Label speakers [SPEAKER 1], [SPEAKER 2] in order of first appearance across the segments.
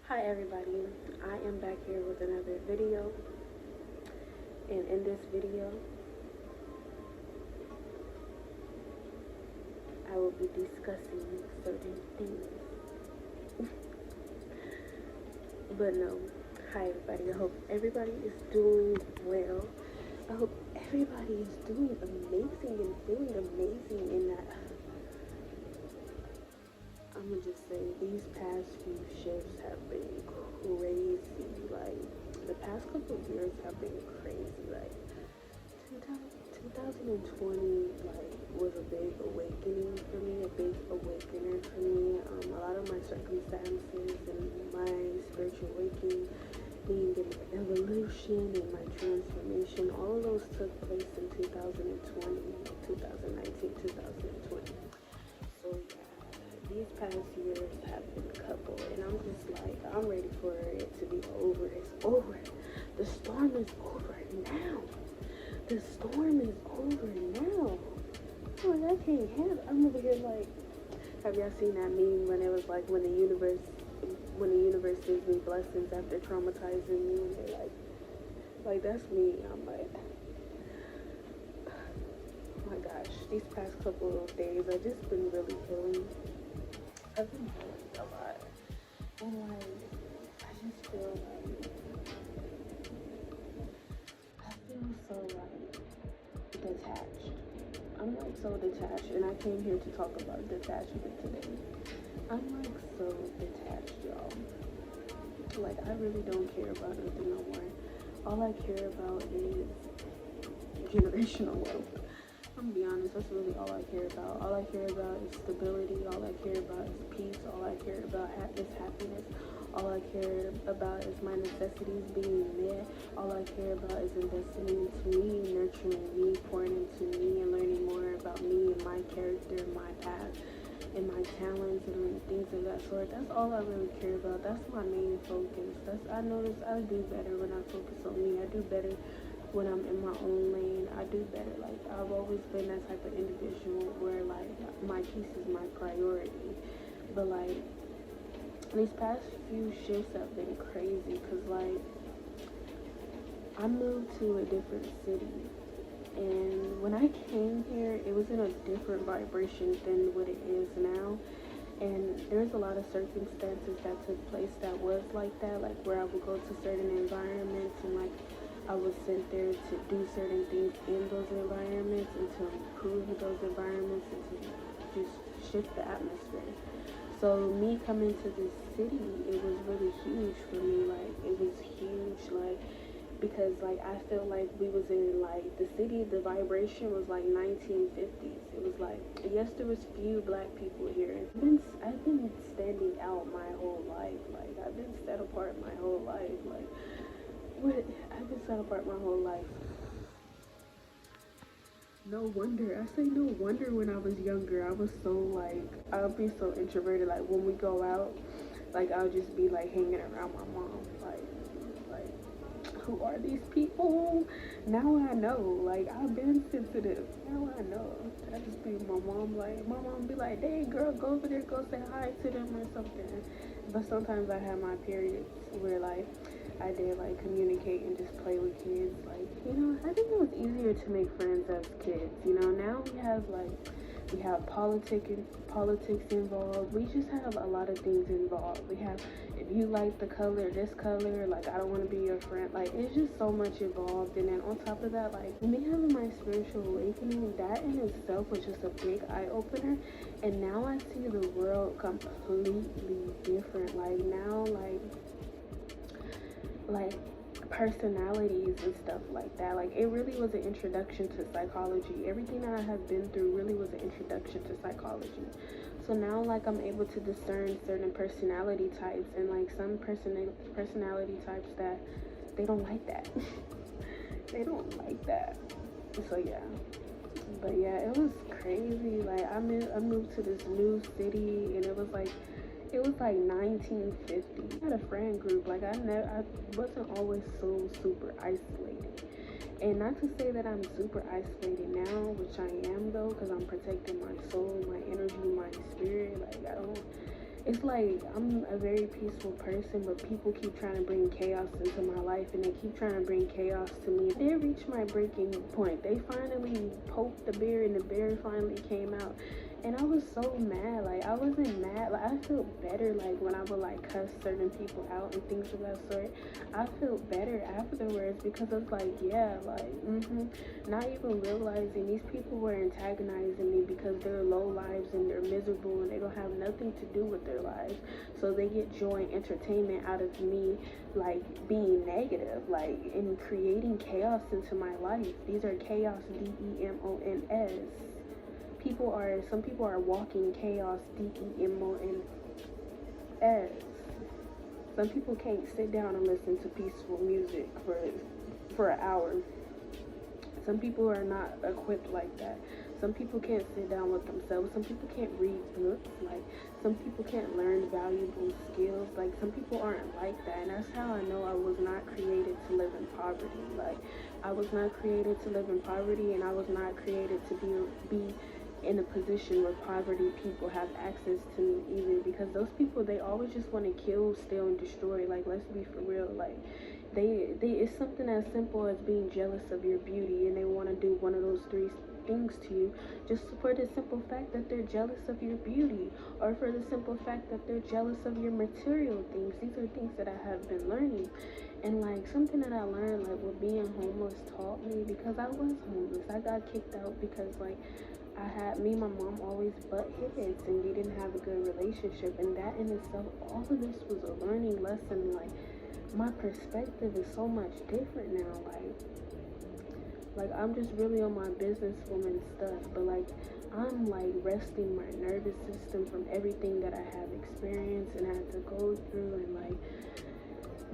[SPEAKER 1] Hi everybody, I am back here with another video, and in this video I will be discussing certain things. But no, hi everybody, I hope everybody is doing well. I hope everybody is doing amazing and feeling amazing, and that I'm gonna just say these past few shifts have been crazy. Like, the past couple of years have been crazy. Like, 2020 was a big awakening for me, a big awakener for me. A lot of my circumstances and my spiritual awakening, being an evolution and my transformation, all of those took place in 2020, 2019, 2020. So yeah, these past years have been a couple, and I'm just like, I'm ready for it to be over. It's over. The storm is over now. The storm is over now. Like, I can't handle. I'm over here like, have y'all seen that meme when it was like when the universe gives me blessings after traumatizing me, and they're like that's me. I'm like, oh my gosh, these past couple of days I've just been really healing. I've been healing a lot, and like I just feel like I feel so like detached. I'm like so detached, and I came here to talk about detachment today. I'm like so detached, y'all. Like, I really don't care about nothing no more. All I care about is generational wealth. I'm gonna be honest, that's really all I care about. All I care about is stability. All I care about is peace. All I care about is happiness. All I care about is my necessities being met. All I care about is investing into me, nurturing me, pouring into me, and learning more about me and my character and my path and my talents and things of that sort. That's all I really care about. That's my main focus. I notice I do better when I focus on me. I do better when I'm in my own lane. I do better. Like, I've always been that type of individual where like my peace is my priority. But like these past few shifts have been crazy because like I moved to a different city, and when I came here it was in a different vibration than what it is now. And there's a lot of circumstances that took place that was like that, like where I would go to certain environments and like I was sent there to do certain things in those environments and to improve those environments and to just shift the atmosphere. So me coming to this city, it was really huge for me. Like, it was huge, like, because like I feel like we was in like the city, the vibration was like 1950s. It was like, yes, there was few black people here. I've been standing out my whole life. Like, I've been set apart my whole life. Like, I've been set apart my whole life. No wonder. I say no wonder when I was younger. I was so like, I'll be so introverted. Like, when we go out, like, I'll just be like hanging around my mom. Like, who are these people? Now I know. Like, I've been sensitive. Now I know. I just be my mom be like, dang girl, go over there, go say hi to them or something. But sometimes I have my periods where like I did like communicate and just play with kids. Like, you know, I think it was easier to make friends as kids. You know, now we have politics involved. We just have a lot of things involved. We have, if you like the color, this color, like I don't want to be your friend. Like, it's just so much involved. And then on top of that, like me having my spiritual awakening, that in itself was just a big eye opener. And now I see the world completely different. Like, now, like personalities and stuff like that. Like, it really was an introduction to psychology. Everything that I have been through really was an introduction to psychology. So now, like, I'm able to discern certain personality types, and like some personality types that they don't like that. They don't like that. So yeah. But yeah, it was crazy. Like, I moved to this new city, and it was like 1950. I had a friend group. Like, I wasn't always so super isolated. And not to say that I'm super isolated now, which I am though, because I'm protecting my soul, my energy, my spirit. Like, I don't, it's like I'm a very peaceful person, but people keep trying to bring chaos into my life, and they keep trying to bring chaos to me. I did reach my breaking point. They finally poked the bear, and the bear finally came out. And I was so mad. Like, I wasn't mad. Like, I felt better, like, when I would, like, cuss certain people out and things of that sort. I felt better afterwards because I was like, yeah, like, not even realizing these people were antagonizing me because they're low lives and they're miserable and they don't have nothing to do with their lives. So they get joy and entertainment out of me, like, being negative, like, and creating chaos into my life. These are chaos, DEMONS. Some people are walking chaos, DEMONS. Some people can't sit down and listen to peaceful music for an hour. Some people are not equipped like that. Some people can't sit down with themselves. Some people can't read books. Like, some people can't learn valuable skills. Like, some people aren't like that. And that's how I know I was not created to live in poverty. Like, I was not created to live in poverty, and I was not created to be in a position where poverty people have access to me either, because those people, they always just want to kill, steal, and destroy. Like, let's be for real. Like, it's something as simple as being jealous of your beauty, and they want to do one of those three things to you just for the simple fact that they're jealous of your beauty, or for the simple fact that they're jealous of your material things. These are things that I have been learning. And like, something that I learned, like, what being homeless taught me, because I was homeless. I got kicked out because, like, me and my mom always butt heads, and we didn't have a good relationship. And that in itself, all of this was a learning lesson. Like, my perspective is so much different now. Like I'm just really on my businesswoman stuff, but like, I'm like resting my nervous system from everything that I have experienced and had to go through. And like,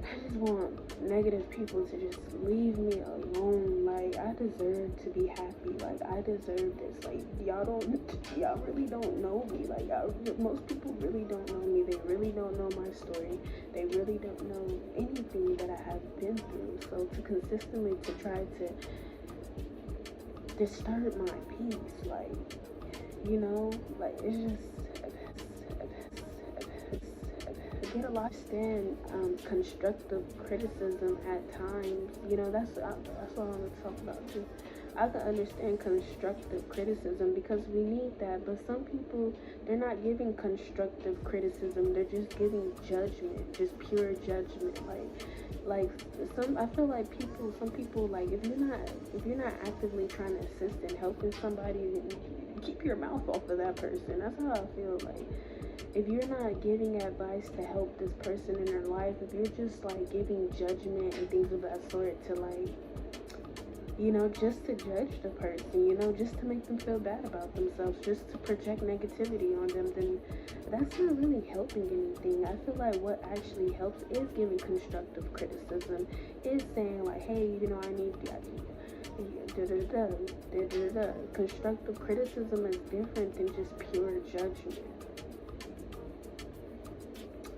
[SPEAKER 1] I just want negative people to just leave me alone. Like, I deserve to be happy. Like, I deserve this. Like, y'all really don't know me. Like, most people really don't know me. They really don't know my story. They really don't know anything that I have been through. So to consistently to try to disturb my peace, like, you know, like, it's just, get a lot. Stand constructive criticism at times. You know, that's what I want to talk about too. I can understand constructive criticism because we need that, but some people, they're not giving constructive criticism. They're just giving judgment, just pure judgment. I feel like some people, like, if you're not actively trying to assist and helping somebody, then keep your mouth off of that person. That's how I feel. Like, if you're not giving advice to help this person in their life, if you're just like giving judgment and things of that sort to, like, you know, just to judge the person, you know, just to make them feel bad about themselves, just to project negativity on them, then that's not really helping anything. I feel like what actually helps is giving constructive criticism, is saying like, hey, you know, I need constructive criticism is different than just pure judgment.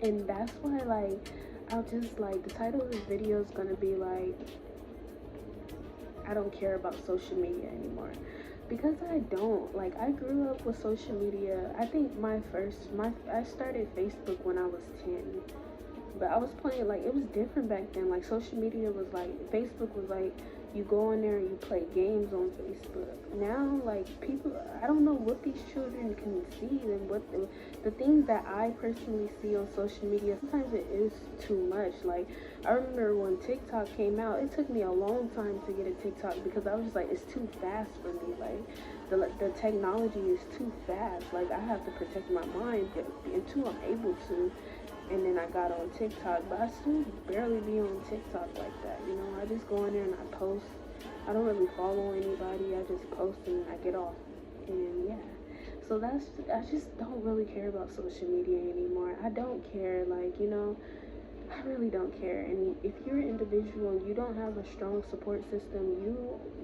[SPEAKER 1] And that's why, like, I'll just, like, the title of this video is gonna be like, I don't care about social media anymore, because I don't. Like, I grew up with social media. I think I started Facebook when I was 10, but I was playing, like, it was different back then. Like, social media was like, Facebook was like, you go in there and you play games on Facebook. Now, like, people, I don't know what these children can see, and what the things that I personally see on social media, sometimes it is too much. Like, I remember when TikTok came out, it took me a long time to get a TikTok because I was just like, it's too fast for me. Like, the technology is too fast. Like, I have to protect my mind until I'm able to. And then I got on TikTok, but I still barely be on TikTok like that, you know. I just go in there and I post. I don't really follow anybody. I just post and I get off. And yeah, so I just don't really care about social media anymore. I don't care, like, you know, I really don't care. And if you're an individual and you don't have a strong support system,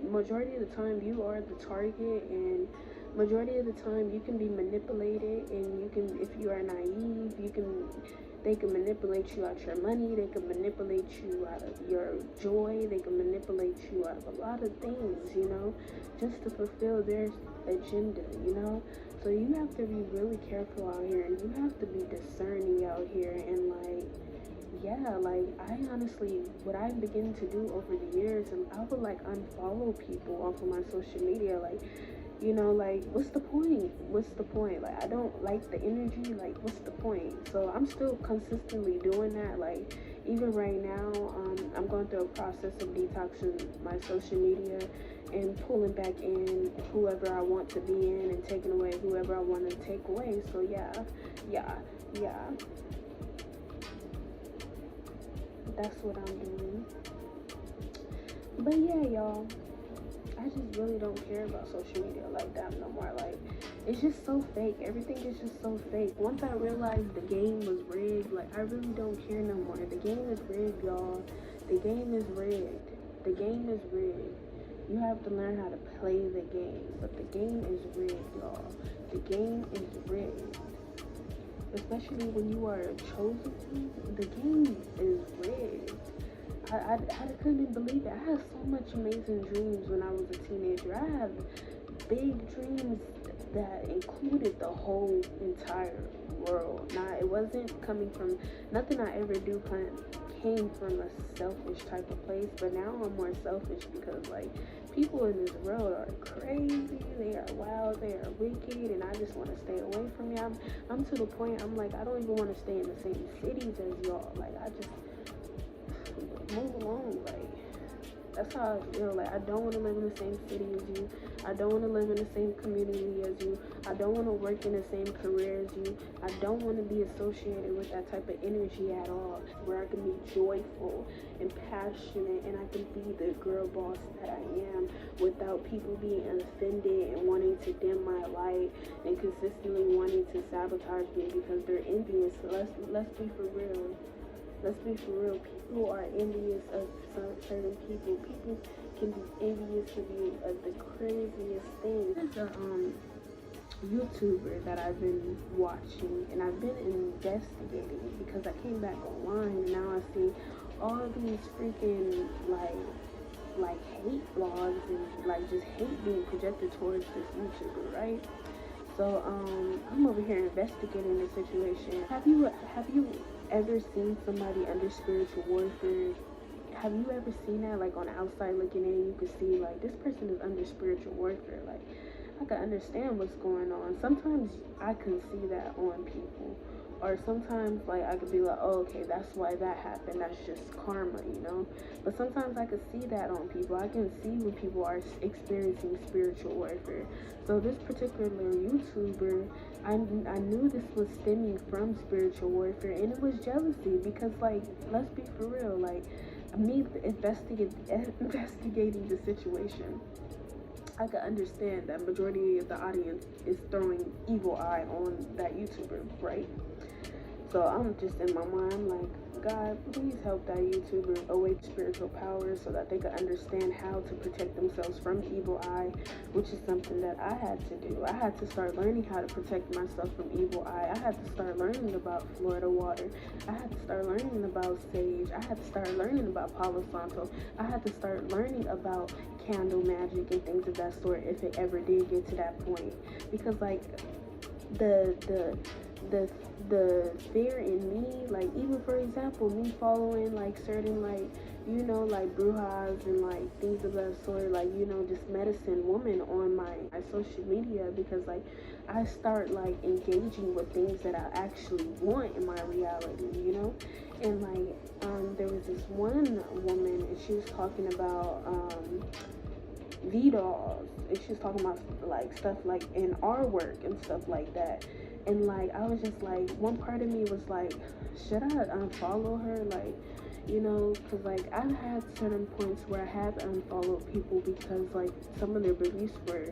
[SPEAKER 1] majority of the time you are the target, and majority of the time you can be manipulated, and you can, if you are naive, they can manipulate you out of your money, they can manipulate you out of your joy, they can manipulate you out of a lot of things, you know, just to fulfill their agenda, you know. So you have to be really careful out here, and you have to be discerning out here. And like, yeah, like I honestly, what I'm beginning to do over the years, and I would like unfollow people off of my social media. Like, like what's the point? What's the point? Like I don't like the energy. Like what's the point? So I'm still consistently doing that. Like even right now, I'm going through a process of detoxing my social media and pulling back in whoever I want to be in and taking away whoever I want to take away. So yeah, yeah, yeah. That's what I'm doing. But yeah, y'all. I just really don't care about social media like that no more. Like, it's just so fake. Everything is just so fake. Once I realized the game was rigged, like, I really don't care no more. The game is rigged, y'all. The game is rigged. The game is rigged. You have to learn how to play the game. But the game is rigged, y'all. The game is rigged. Especially when you are a chosen one, the game is rigged. I couldn't believe it. I had so much amazing dreams when I was a teenager. I had big dreams that included the whole entire world. Now, it wasn't coming from, nothing I ever do came from a selfish type of place, but now I'm more selfish because, like, people in this world are crazy, they are wild, they are wicked, and I just want to stay away from y'all. I'm to the point, I'm like, I don't even want to stay in the same cities as y'all. Like, I just move along. Like, that's how I feel. Like, I don't want to live in the same city as you. I don't want to live in the same community as you. I don't want to work in the same career as you. I don't want to be associated with that type of energy at all, where I can be joyful and passionate and I can be the girl boss that I am without people being offended and wanting to dim my light and consistently wanting to sabotage me because they're envious. So let's be for real. Let's be for real. People are envious of certain people. People can be envious of you of the craziest things. There's a YouTuber that I've been watching and I've been investigating because I came back online and now I see all these freaking like hate blogs and like just hate being projected towards this YouTuber, right? So I'm over here investigating the situation. Have you ever seen somebody under spiritual warfare? Have you ever seen that, like, on the outside looking in, you could see, like, this person is under spiritual warfare? Like, I can understand what's going on. Sometimes I can see that on people. Or sometimes, like, I could be like, oh, okay, that's why that happened. That's just karma, you know? But sometimes I could see that on people. I can see when people are experiencing spiritual warfare. So this particular YouTuber, I knew this was stemming from spiritual warfare, and it was jealousy because, like, let's be for real, like, me investigating the situation, I could understand that majority of the audience is throwing evil eye on that YouTuber, right? So I'm just in my mind, I'm like, God, please help that YouTuber awake spiritual powers so that they could understand how to protect themselves from evil eye, which is something that I had to do. I had to start learning how to protect myself from evil eye. I had to start learning about Florida water. I had to start learning about sage. I had to start learning about Palo Santo. I had to start learning about candle magic and things of that sort if it ever did get to that point. Because, like, the fear in me, like, even for example, me following like certain, like, like brujas and like things of that sort, like, just medicine woman on my social media, because like I start like engaging with things that I actually want in my reality, and like there was this one woman and she was talking about V-dolls, and she was talking about like stuff like in our work and stuff like that. And like I was just like, one part of me was like, should I unfollow her? Like, because like I've had certain points where I have unfollowed people because like some of their beliefs were.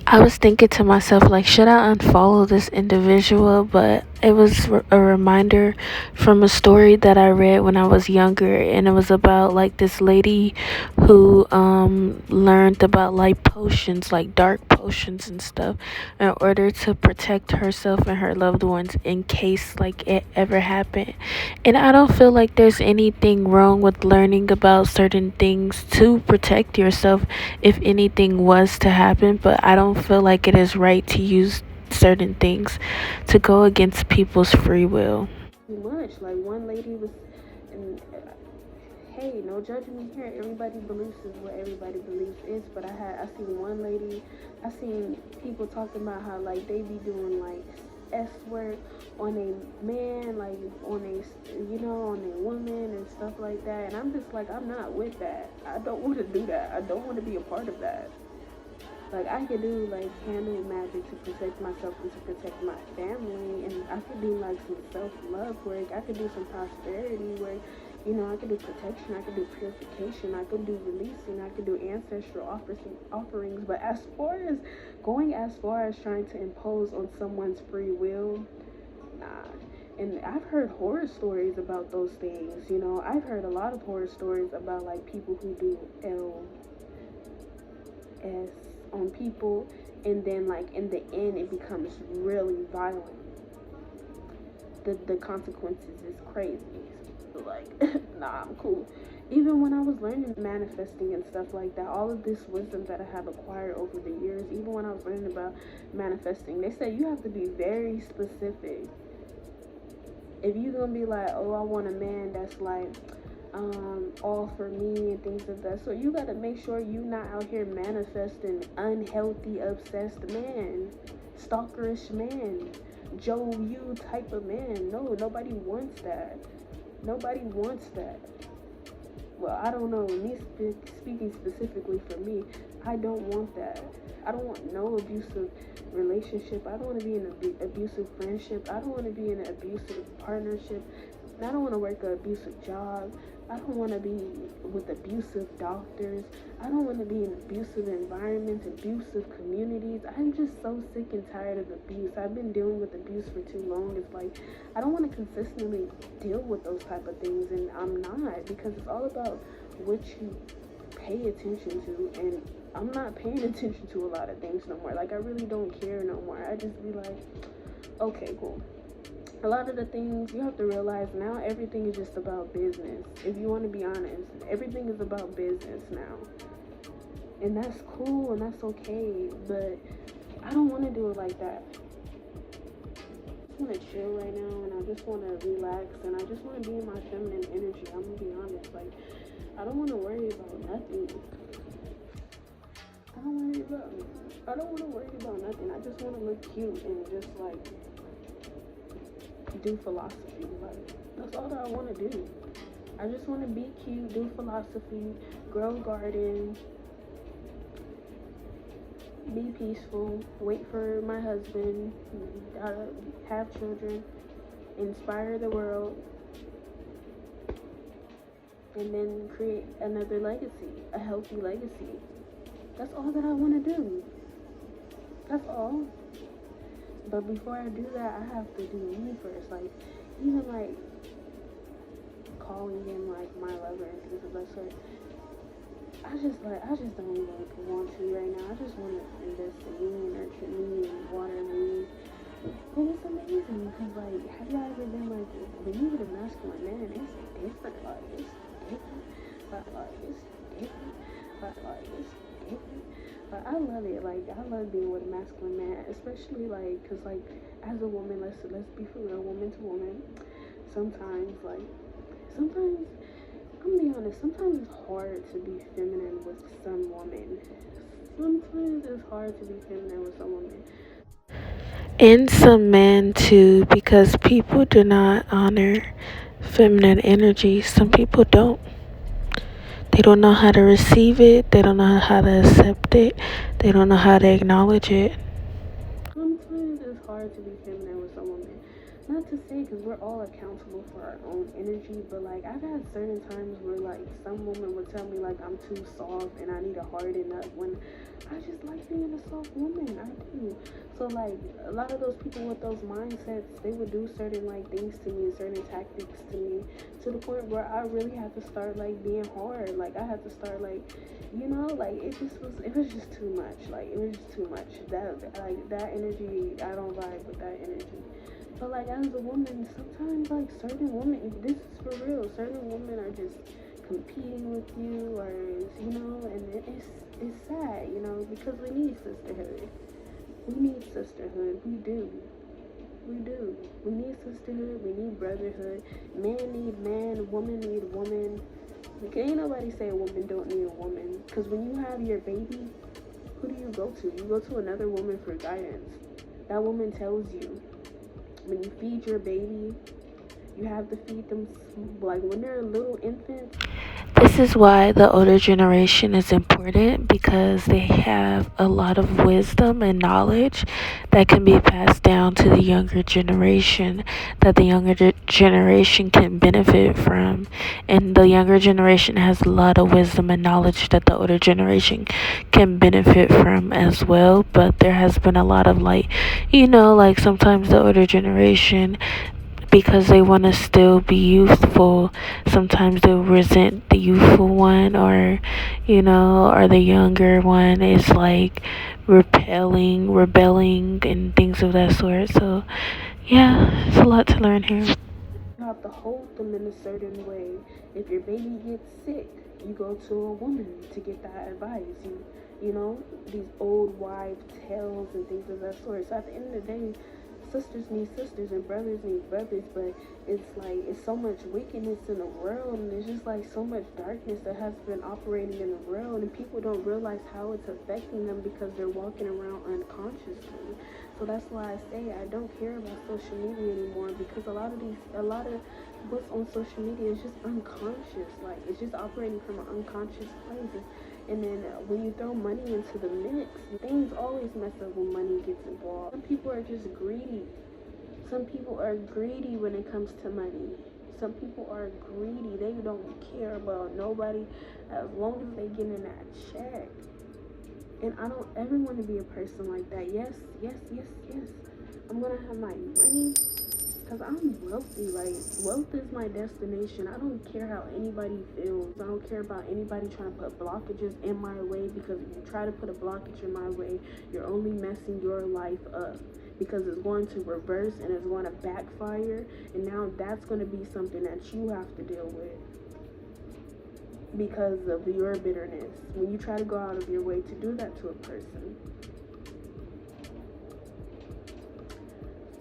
[SPEAKER 1] I was thinking to myself, like, should I unfollow this individual? But it was a reminder from a story that I read when I was younger, and it was about like this lady who learned about like potions, like dark potions emotions and stuff in order to protect herself and her loved ones in case like it ever happened. And I don't feel like there's anything wrong with learning about certain things to protect yourself if anything was to happen, but I don't feel like it is right to use certain things to go against people's free will. Much like one lady was, and hey, no judgment here. Everybody believes is what everybody believes is. But I seen one lady, I seen people talking about how like they be doing like S word on a man, like on on a woman and stuff like that. And I'm just like, I'm not with that. I don't want to do that. I don't want to be a part of that. Like I could do like handle magic to protect myself and to protect my family, and I could do like some self-love work. I could do some prosperity work. I could do protection. I could do purification. I could do releasing. I could do ancestral offerings. But as far as going as far as trying to impose on someone's free will, nah. And I've heard horror stories about those things. I've heard a lot of horror stories about like people who do LS on people, and then like in the end it becomes really violent. The consequences is crazy. Like nah, I'm cool. Even when I was learning manifesting and stuff like that, all of this wisdom that I have acquired over the years, even when I was learning about manifesting, they said you have to be very specific. If you're gonna be like, oh, I want a man that's like all for me and things like that, so you gotta make sure you not out here manifesting unhealthy, obsessed man, stalkerish man, Joe you type of man. No, nobody wants that. Nobody wants that. Well, I don't know. Me speaking specifically for me, I don't want that. I don't want no abusive relationship. I don't want to be in an abusive friendship. I don't want to be in an abusive partnership. I don't want to work an abusive job. I don't want to be with abusive doctors. I don't want to be in abusive environments, abusive communities. I'm just so sick and tired of abuse. I've been dealing with abuse for too long. It's like, I don't want to consistently deal with those type of things, and I'm not, because it's all about what you pay attention to, and I'm not paying attention to a lot of things no more. Like, I really don't care no more. I just be like, okay, cool. A lot of the things you have to realize now, everything is just about business. If you want to be honest, everything is about business now. And that's cool and that's okay, but I don't want to do it like that. I just want to chill right now, and I just want to relax, and I just want to be in my feminine energy. I'm going to be honest. Like, I don't want to worry about nothing. I don't want to worry about nothing. I just want to look cute and just like do philosophy. Like, that's all that I want to do. I just want to be cute, do philosophy, grow gardens, be peaceful, wait for my husband, have children, inspire the world, and then create another legacy, a healthy legacy. That's all that I want to do. That's all. But before I do that, I have to do me first. Like, even like calling in like my lover and things of that sort. I just don't even want to right now. I just want to invest in me and nurture me and water me. And it's amazing because, like, have y'all ever been like, when you with a masculine man, it's different. Like, it's different. Like, it's different. Like, it's different. But I love it. Like, I love being with a masculine man, especially like, cause like, as a woman, let's be for real, woman to woman. Sometimes, I'm gonna be honest. Sometimes it's hard to be feminine with some women. Sometimes it's hard to be feminine with some women. And some men too, because people do not honor feminine energy. Some people don't. They don't know how to receive it. They don't know how to accept it. They don't know how to acknowledge it. Sometimes it's hard to be feminine with some women. Not to say, because we're all accountable for our own energy, but like I've had certain times where like some woman would tell me like I'm too soft and I need to harden up, when I just like being a soft woman. I do. So like a lot of those people with those mindsets, they would do certain like things to me, certain tactics to me, to the point where I really had to start like being hard. Like I had to start like, like it was just too much. Like it was just too much. That energy, I don't vibe with that energy. But like as a woman, sometimes like certain women, this is for real, certain women are just competing with you, or and it's sad, because we need sisterhood. We need sisterhood. We do. We do. We need sisterhood. We need brotherhood. Man need man. Woman need woman. Ain't nobody say a woman don't need a woman. Because when you have your baby, who do you go to? You go to another woman for guidance. That woman tells you, when you feed your baby, you have to feed them, like when they're little infants.
[SPEAKER 2] This is why the older generation is important, because they have a lot of wisdom and knowledge that can be passed down to the younger generation, that the younger generation can benefit from. And the younger generation has a lot of wisdom and knowledge that the older generation can benefit from as well. But there has been a lot of like sometimes the older generation, because they want to still be youthful, sometimes they'll resent the youthful one, or the younger one is like rebelling and things of that sort. So yeah, it's a lot to learn here.
[SPEAKER 1] You have to hold them in a certain way. If your baby gets sick, you go to a woman to get that advice. These old wives' tales and things of that sort. So at the end of the day, sisters need sisters and brothers need brothers, but it's so much wickedness in the world, and there's just like so much darkness that has been operating in the world, and people don't realize how it's affecting them because they're walking around unconsciously. So that's why I say I don't care about social media anymore, because a lot of what's on social media is just unconscious. Like it's just operating from an unconscious place. And then when you throw money into the mix, things always mess up when money gets involved. Some people are just greedy. Some people are greedy when it comes to money. Some people are greedy. They don't care about nobody as long as they get in that check. And I don't ever want to be a person like that. Yes. I'm going to have my money, because I'm wealthy. Like, wealth is my destination. I don't care how anybody feels. I don't care about anybody trying to put blockages in my way, because if you try to put a blockage in my way, you're only messing your life up, because it's going to reverse and it's going to backfire, and now that's going to be something that you have to deal with because of your bitterness when you try to go out of your way to do that to a person.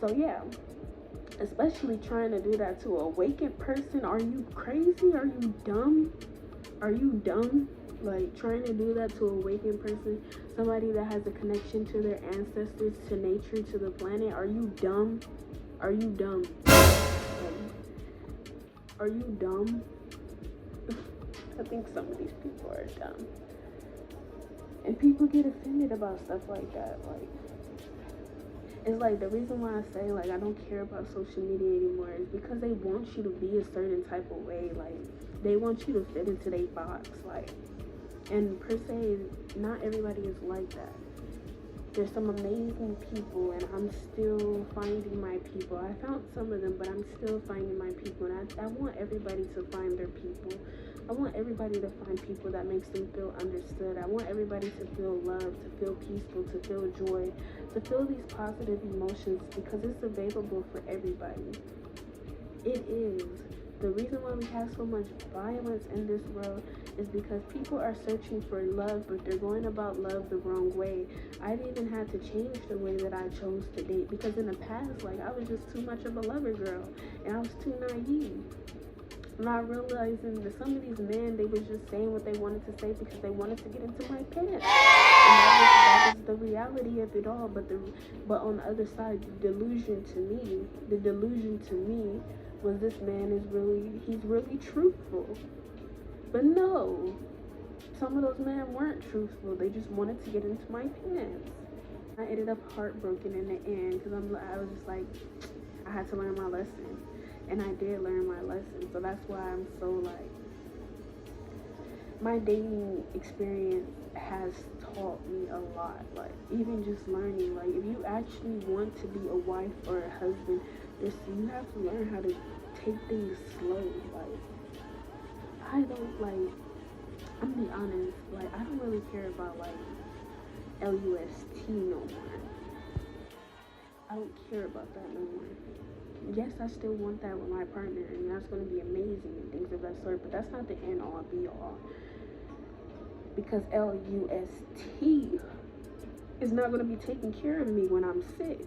[SPEAKER 1] So yeah, especially trying to do that to a awakened person. Are you crazy? Are you dumb? Like trying to do that to a awakened person, somebody that has a connection to their ancestors, to nature, to the planet. Are you dumb? Are you dumb? Are you dumb? I think some of these people are dumb. And people get offended about stuff like that. Like, it's like the reason why I say like I don't care about social media anymore is because they want you to be a certain type of way. Like they want you to fit into their box. Like, and per se, not everybody is like that. There's some amazing people, and I'm still finding my people. I found some of them, but I'm still finding my people, and I want everybody to find their people. I want everybody to find people that makes them feel understood. I want everybody to feel loved, to feel peaceful, to feel joy, to feel these positive emotions, because it's available for everybody. It is. The reason why we have so much violence in this world is because people are searching for love, but they're going about love the wrong way. I've even had to change the way that I chose to date, because in the past, like, I was just too much of a lover girl, and I was too naive. Not realizing that some of these men, they was just saying what they wanted to say because they wanted to get into my pants. And that was the reality of it all. But on the other side, the delusion to me was this man he's really truthful. But no, some of those men weren't truthful. They just wanted to get into my pants. I ended up heartbroken in the end, because I was just like, I had to learn my lesson, and I did learn my lesson. So that's why I'm so like, my dating experience has taught me a lot. Like, even just learning, like, if you actually want to be a wife or a husband, you have to learn how to take things slow. Like, I don't, like, I'm gonna be honest, like, I don't really care about, like, LUST no more. I don't care about that no more. Yes, I still want that with my partner, and that's going to be amazing and things of that sort, but that's not the end all be all. Because LUST is not going to be taking care of me when I'm sick.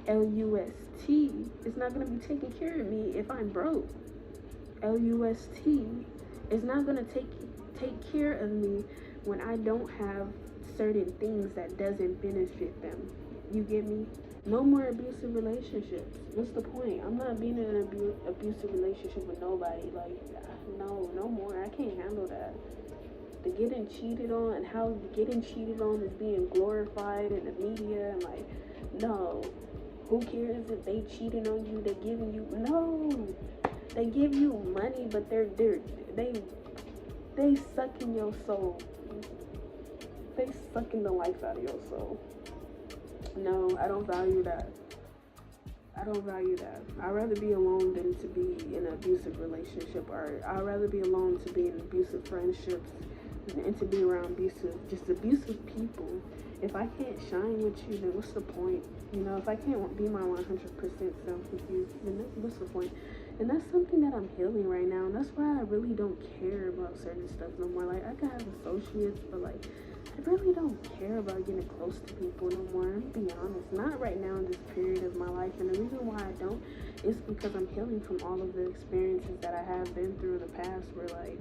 [SPEAKER 1] LUST is not going to be taking care of me if I'm broke. LUST is not going to take care of me when I don't have certain things that doesn't benefit them. You get me? No more abusive relationships. What's the point? I'm not being in an abusive relationship with nobody. Like, no more. I can't handle that. The getting cheated on and how getting cheated on is being glorified in the media, and like, no. Who cares if they cheating on you? They giving you They give you money, but they sucking your soul. They sucking the life out of your soul. No, I don't value that. I don't value that. I'd rather be alone than to be in an abusive relationship, or I'd rather be alone to be in abusive friendships and to be around abusive people. If I can't shine with you, then what's the point? You know, if I can't be my 100% self with you, then what's the point? And that's something that I'm healing right now, and that's why I really don't care about certain stuff no more. Like, I can have associates, but like, I really don't care about getting close to people no more. I'm gonna be honest, not right now in this period of my life. And the reason why I don't is because I'm healing from all of the experiences that I have been through in the past, where like,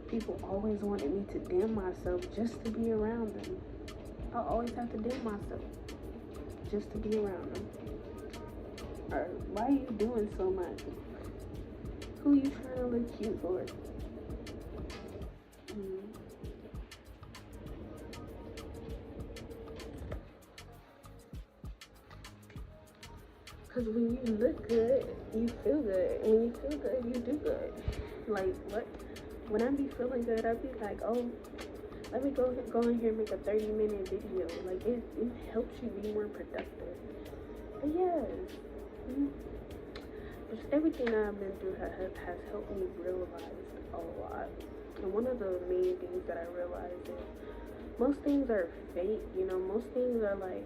[SPEAKER 1] people always wanted me to dim myself just to be around them. I always have to dim myself just to be around them. Or, why are you doing so much? Who you trying to look cute for? Because when you look good, you feel good. And when you feel good, you do good. Like, what? When I be feeling good, I be like, oh, let me go in here and make a 30-minute video. Like, it helps you be more productive. But yes, just everything I've been through has helped me realize a lot. And one of the main things that I realized is most things are fake, you know. Most things are like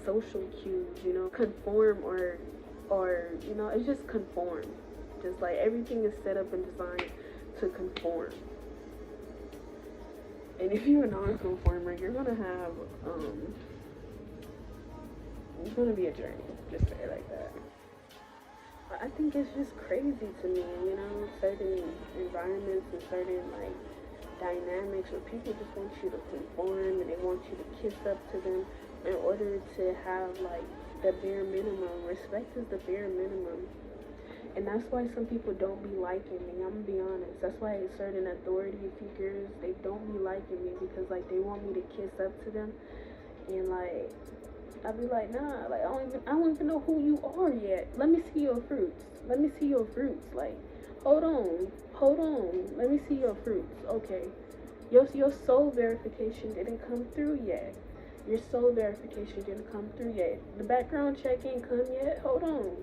[SPEAKER 1] social cues, you know, conform or you know, it's just conform. Just like everything is set up and designed to conform. And if you're a non-conformer, you're gonna have it's gonna be a journey, just say it like that. I think it's just crazy to me, you know, certain environments and certain like dynamics where people just want you to conform and they want you to kiss up to them in order to have like the bare minimum. Respect is the bare minimum. And that's why some people don't be liking me. I'm gonna be honest. That's why certain authority figures, they don't be liking me, because like they want me to kiss up to them, and like I'd be like, nah, like I don't even know who you are yet. Let me see your fruits. Let me see your fruits. Like, hold on. Let me see your fruits. Okay. Your soul verification didn't come through yet. Your soul verification didn't come through yet. The background check ain't come yet. Hold on.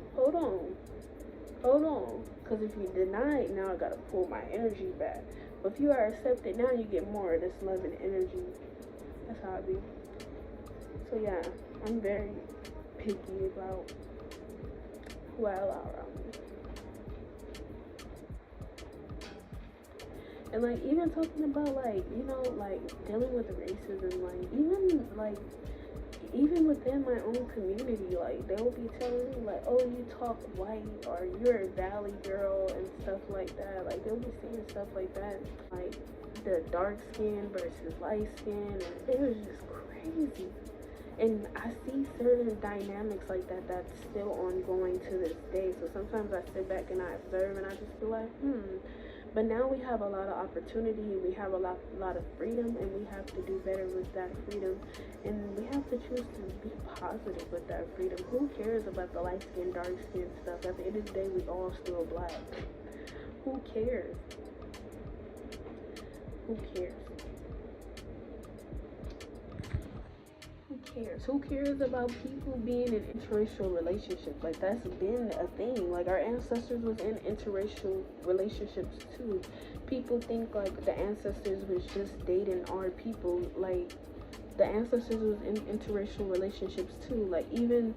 [SPEAKER 1] Because if you deny it, now I gotta pull my energy back. But if you are accepted, now you get more of this love and energy. That's how I be. So yeah, I'm very picky about who I allow around me. And like, even talking about like, you know, like dealing with racism, like even within my own community, like they'll be telling me like, oh, you talk white, or you're a valley girl and stuff like that. Like they'll be saying stuff like that, like the dark skin versus light skin, and it was just crazy. And I see certain dynamics like that that's still ongoing to this day. So sometimes I sit back and I observe, and I just feel like, But now we have a lot of opportunity, we have a lot of freedom, and we have to do better with that freedom. And we have to choose to be positive with that freedom. Who cares about the light skin, dark skin stuff? At the end of the day, we all still black. Who cares? Who cares? Who cares? Who cares about people being in interracial relationships? Like, that's been a thing. Like, our ancestors was in interracial relationships too. People think like the ancestors was just dating our people. Like, the ancestors was in interracial relationships too. Like, even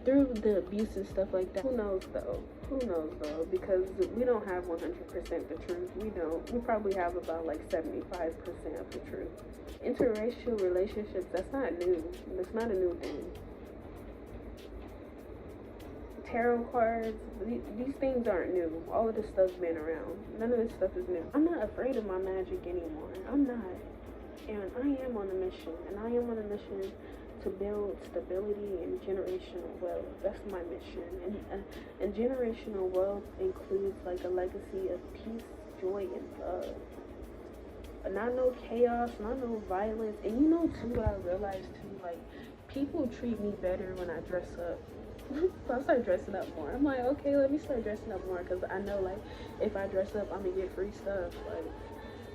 [SPEAKER 1] through the abuse and stuff like that. Who knows though? Who knows though? Because we don't have 100% the truth. We don't. We probably have about like 75% of the truth. Interracial relationships, that's not new. That's not a new thing. Tarot cards, these things aren't new. All of this stuff's been around. None of this stuff is new. I'm not afraid of my magic anymore. I'm not. And I am on a mission. And I am on a mission to build stability and generational wealth. That's my mission. And generational wealth includes like a legacy of peace, joy, and love. Not no chaos, not no violence. And you know too, what I realized too, like, people treat me better when I dress up. So I start dressing up more. I'm like, okay, let me start dressing up more, because I know, like, if I dress up, I'm gonna get free stuff. Like,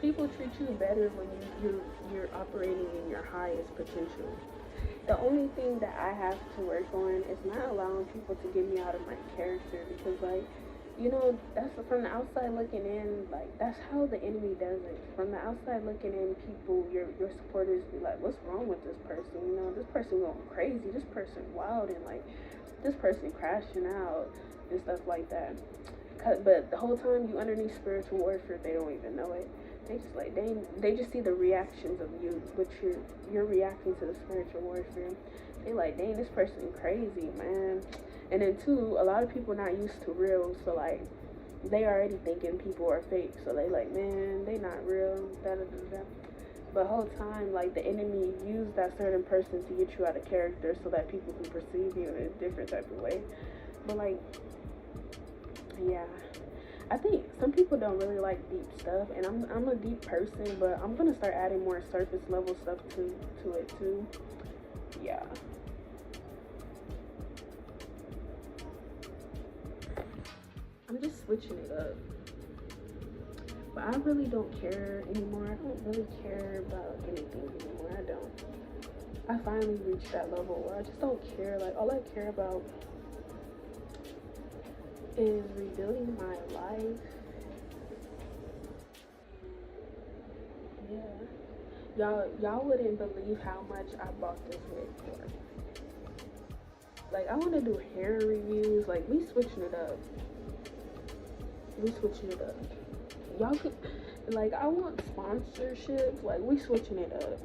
[SPEAKER 1] people treat you better when you're operating in your highest potential. The only thing that I have to work on is not allowing people to get me out of my character, because, like, you know, that's from the outside looking in. Like, that's how the enemy does it. From the outside looking in, people, your supporters be like, what's wrong with this person? You know, this person going crazy, this person wild, and like this person crashing out and stuff like that. But the whole time you underneath spiritual warfare, they don't even know it. They just like they just see the reactions of you, but you're reacting to the spiritual warfare. They like, dang, this person crazy, man. And then too, a lot of people not used to real, so like they already thinking people are fake. So they like, man, they not real. Da da da da. But whole time, like, the enemy used that certain person to get you out of character so that people can perceive you in a different type of way. But like, yeah, I think some people don't really like deep stuff, and I'm a deep person, but I'm gonna start adding more surface level stuff to it too. Yeah. I'm just switching it up. But I really don't care anymore. I don't really care about anything anymore. I don't. I finally reached that level where I just don't care. Like, all I care about is rebuilding my life. Yeah. Y'all wouldn't believe how much I bought this wig for. Like, I want to do hair reviews. Like, we switching it up. Y'all could, like, I want sponsorships. Like, we switching it up.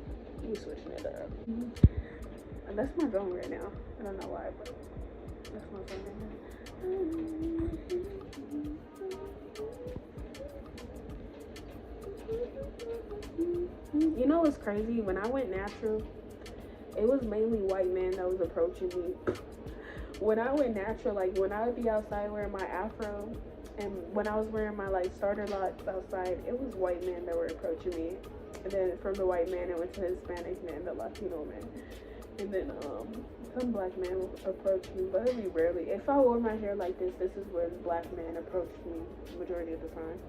[SPEAKER 1] And that's my phone right now. I don't know why, but that's my phone right now. You know what's crazy? When I went natural, it was mainly white men that was approaching me. When I went natural, like, when I would be outside wearing my afro, and when I was wearing my like starter locks outside, it was white men that were approaching me. And then from the white man, it went to the Hispanic man, the Latino man. And then some black man will approach me, but only rarely. If I wore my hair like this is when black men approached me majority of the time.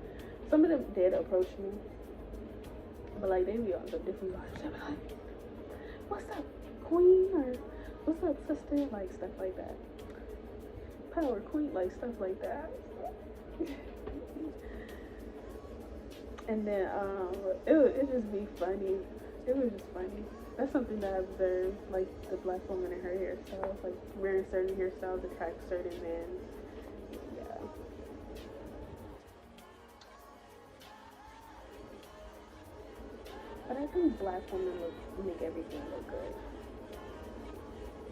[SPEAKER 1] Some of them did approach me, but like they be on the different vibes. They be like, what's up, queen? Or what's up, sister? Like stuff like that. Power queen, like stuff like that. And then it just be funny. It was just funny. That's something that I observed, like the black woman in her hairstyles, like wearing certain hairstyles attract certain men. Yeah. But I think black women make everything look good.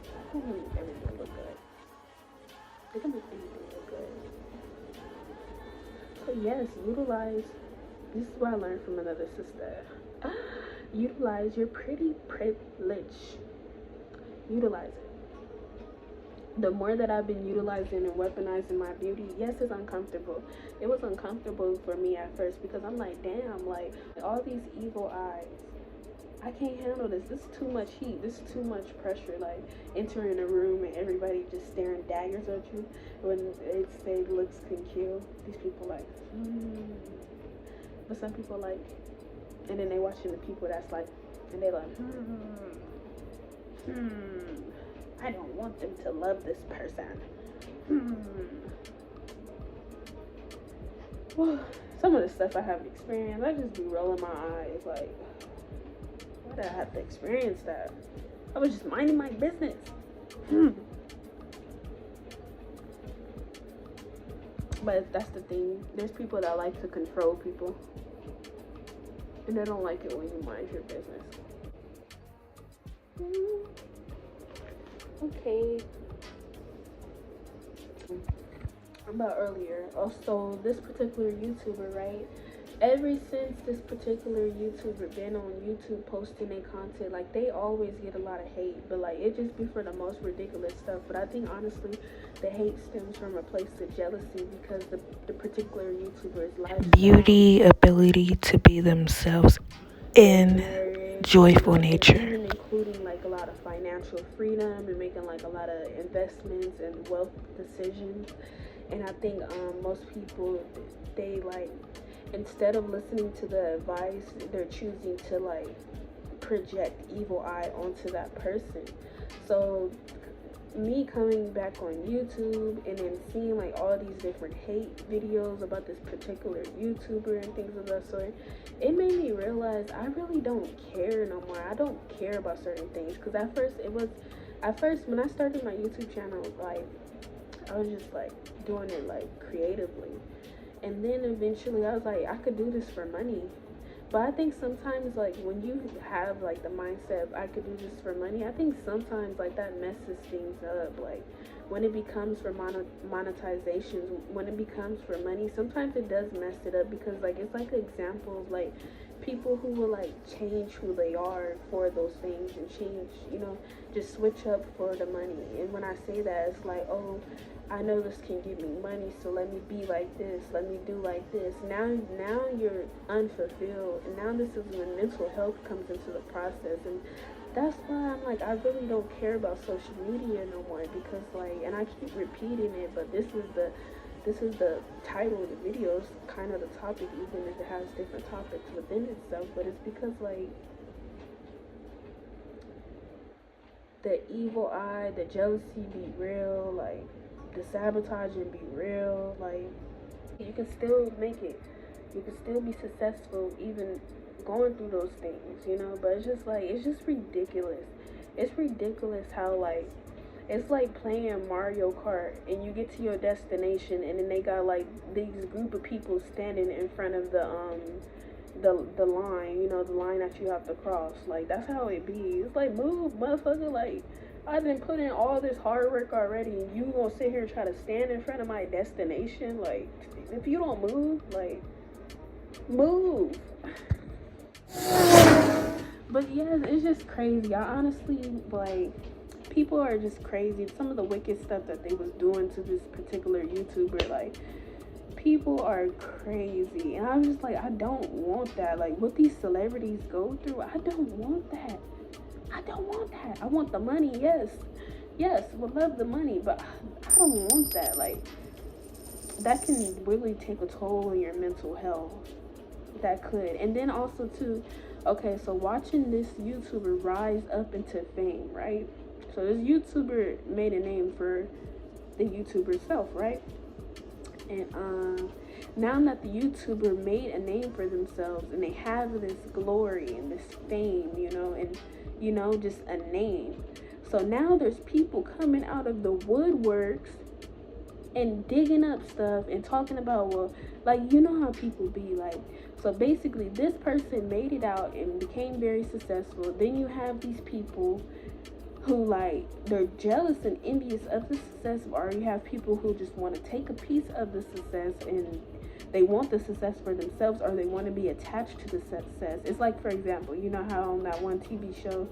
[SPEAKER 1] Black women make everything look good. They can make anything look good. So yes, utilize. This is what I learned from another sister. Utilize your pretty privilege. Utilize it. the more that I've been utilizing and weaponizing my beauty, yes, it's uncomfortable. It was uncomfortable for me at first because I'm like, damn, like all these evil eyes. I can't handle this. This is too much heat. This is too much pressure. Like entering a room and everybody just staring daggers at you when they say looks can kill. These people like, but some people like, and then they watching the people that's like, and they like, I don't want them to love this person. Well, some of the stuff I have experienced, I just be rolling my eyes like, why did I have to experience that? I was just minding my business. But that's the thing. There's people that like to control people. And they don't like it when you mind your business. Okay. About earlier. Also, this particular YouTuber, right? Ever since this particular YouTuber been on YouTube posting their content, like they always get a lot of hate, but like it just be for the most ridiculous stuff. But I think honestly the hate stems from a place of jealousy because the particular YouTuber's life,
[SPEAKER 2] beauty, ability to be themselves in marriage, joyful nature,
[SPEAKER 1] even including like a lot of financial freedom and making like a lot of investments and wealth decisions. And I think most people, they like, instead of listening to the advice, they're choosing to like project evil eye onto that person. So me coming back on YouTube and then seeing like all these different hate videos about this particular YouTuber and things of that sort, it made me realize I really don't care no more. I don't care about certain things, because at first when I started my YouTube channel, like I was just like doing it like creatively. And then eventually I was like, I could do this for money. But I think sometimes like when you have like the mindset of I could do this for money, I think sometimes like that messes things up. Like when it becomes for monetization, when it becomes for money, sometimes it does mess it up, because like it's like examples like people who will like change who they are for those things and change, just switch up for the money. And when I say that, it's like, oh, I know this can give me money, so let me be like this, let me do like this. Now you're unfulfilled, and now this is when mental health comes into the process. And that's why I'm like, I really don't care about social media no more, because like, and I keep repeating it, but this is the title of the video. It's kind of the topic, even if it has different topics within itself. But it's because like the evil eye, the jealousy be real, like the sabotaging be real. Like you can still make it, you can still be successful even going through those things, but it's just ridiculous. It's ridiculous how like it's like playing Mario Kart and you get to your destination and then they got like these group of people standing in front of the line, the line that you have to cross. Like that's how it be. It's like, move, motherfucker. Like I done put in all this hard work already, and you gonna sit here and try to stand in front of my destination? Like, if you don't move, like, move. But yeah, it's just crazy. I honestly, like, people are just crazy. Some of the wicked stuff that they was doing to this particular YouTuber, like, people are crazy. And I'm just like, I don't want that. Like, what these celebrities go through, I don't want that. I don't want that. I want the money, yes, would love the money, but I don't want that. Like, that can really take a toll on your mental health. That could. And then also too, okay, so watching this YouTuber rise up into fame, right? So this YouTuber made a name for the YouTuber self, right? And now that the YouTuber made a name for themselves and they have this glory and this fame, and just a name. So now there's people coming out of the woodworks and digging up stuff and talking about, well, like, how people be like. So basically this person made it out and became very successful. Then you have these people who like, they're jealous and envious of the success, or you have people who just want to take a piece of the success and they want the success for themselves, or they want to be attached to the success. It's like, for example, how on that one TV show,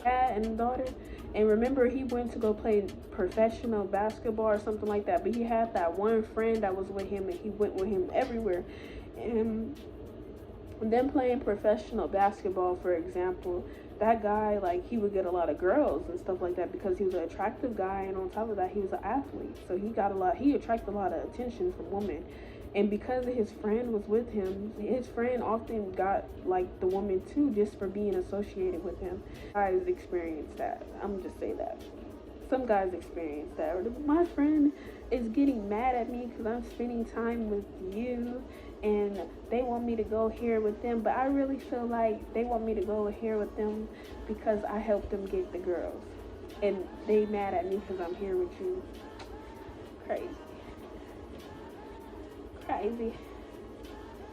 [SPEAKER 1] dad and daughter. And remember, he went to go play professional basketball or something like that. But he had that one friend that was with him, and he went with him everywhere. And them playing professional basketball, for example, that guy, like, he would get a lot of girls and stuff like that because he was an attractive guy, and on top of that, he was an athlete. So he attracted a lot of attention from women. And because his friend was with him, his friend often got like the woman too, just for being associated with him. Guys experience that. I'm just say that. Some guys experience that. Or my friend is getting mad at me because I'm spending time with you, and they want me to go here with them, but I really feel like they want me to go here with them because I helped them get the girls, and they mad at me because I'm here with you. Crazy. Crazy.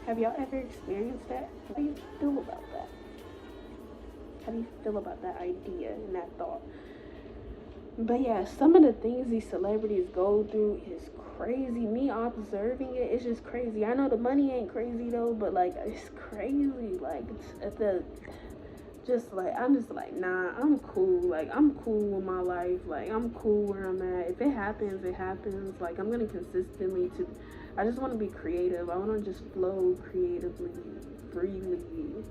[SPEAKER 1] Have y'all ever experienced that? How do you feel about that? How do you feel about that idea and that thought? But yeah, some of the things these celebrities go through is crazy. Me observing it, it's just crazy. I know the money ain't crazy though, but like, it's crazy. Like, I'm just like, nah, I'm cool. Like, I'm cool with my life. Like, I'm cool where I'm at. If it happens, it happens. Like, I'm gonna I just want to be creative. I want to just flow creatively, freely,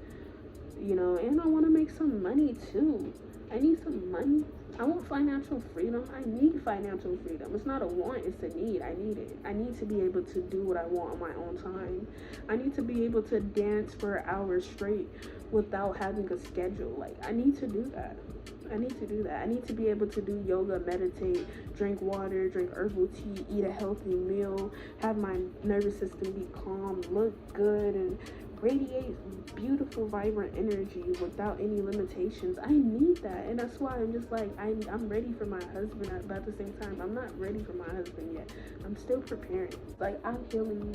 [SPEAKER 1] you know, and I want to make some money too. I need some money. I want financial freedom. I need financial freedom. It's not a want, it's a need. I need it. I need to be able to do what I want on my own time. I need to be able to dance for hours straight without having a schedule. Like, I need to do that. I need to be able to do yoga, meditate, drink water, drink herbal tea, eat a healthy meal, have my nervous system be calm, look good, and radiate beautiful, vibrant energy without any limitations. I need that, and that's why I'm just like, I'm ready for my husband, but at the same time, I'm not ready for my husband yet. I'm still preparing. Like, I'm healing.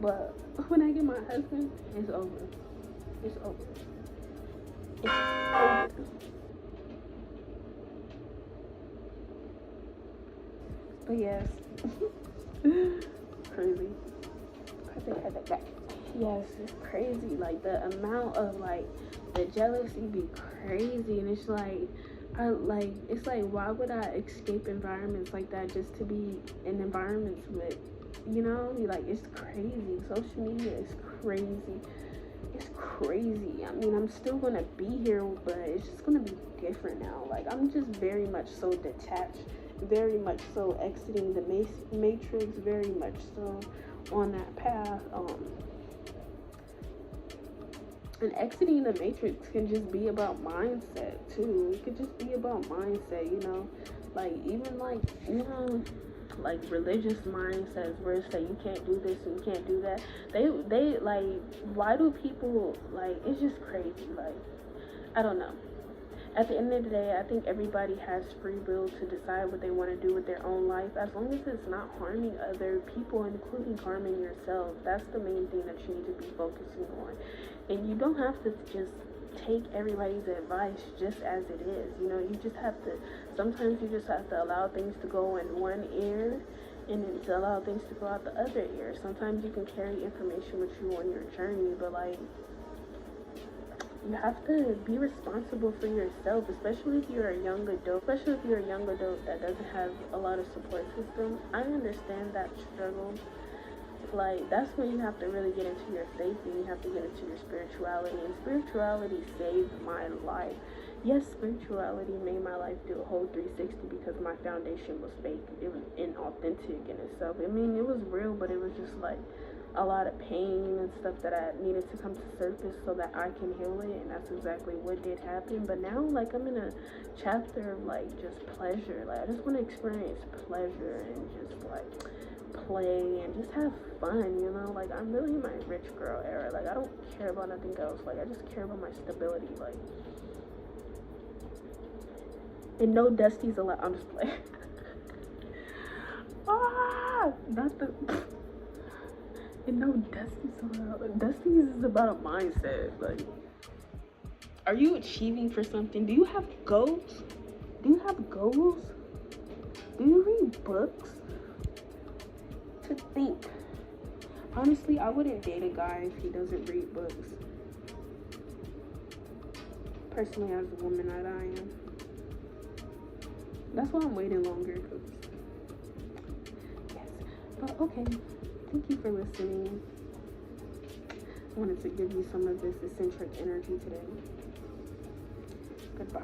[SPEAKER 1] But when I get my husband, it's over. It's over. It's over. But yes. Crazy. Yes, it's crazy. Like, the amount of, like, the jealousy be crazy, and it's like, why would I escape environments like that just to be in environments with, you know, like, it's crazy. Social media is crazy. It's crazy. I mean, I'm still gonna be here, but it's just gonna be different now. Like, I'm just very much so detached, very much so exiting the matrix, very much so on that path. And exiting the matrix can just be about mindset too. It could just be about mindset, you know, like, even like, you know, like religious mindsets where it's like you can't do this and you can't do that. They like, why do people, like, it's just crazy. Like, I don't know. At the end of the day, I think everybody has free will to decide what they want to do with their own life, as long as it's not harming other people, including harming yourself. That's the main thing that you need to be focusing on. And you don't have to just take everybody's advice just as it is. You know, sometimes you just have to allow things to go in one ear and then to allow things to go out the other ear. Sometimes you can carry information with you on your journey, but like, you have to be responsible for yourself, especially if you're a young adult, that doesn't have a lot of support system. I understand that struggle. Like, that's when you have to really get into your faith, and you have to get into your spirituality. And spirituality saved my life. Yes, spirituality made my life do a whole 360 because my foundation was fake. It was inauthentic in itself. I mean, it was real, but it was just like a lot of pain and stuff that I needed to come to surface so that I can heal it, and that's exactly what did happen. But now, like, I'm in a chapter of like just pleasure. Like, I just want to experience pleasure and just like play and just have fun, you know. Like, I'm really in my rich girl era. Like, I don't care about nothing else. Like, I just care about my stability. Like, and no Dusty's allowed. I'm just playing. Not the. And no Dusty's allowed. Dusty's is about a mindset. Like, are you achieving for something? Do you have goals? Do you read books? To think. Honestly, I wouldn't date a guy if he doesn't read books. personally, as a woman, that I am. That's why I'm waiting longer, because, yes. But, okay, thank you for listening. I wanted to give you some of this eccentric energy today. Goodbye.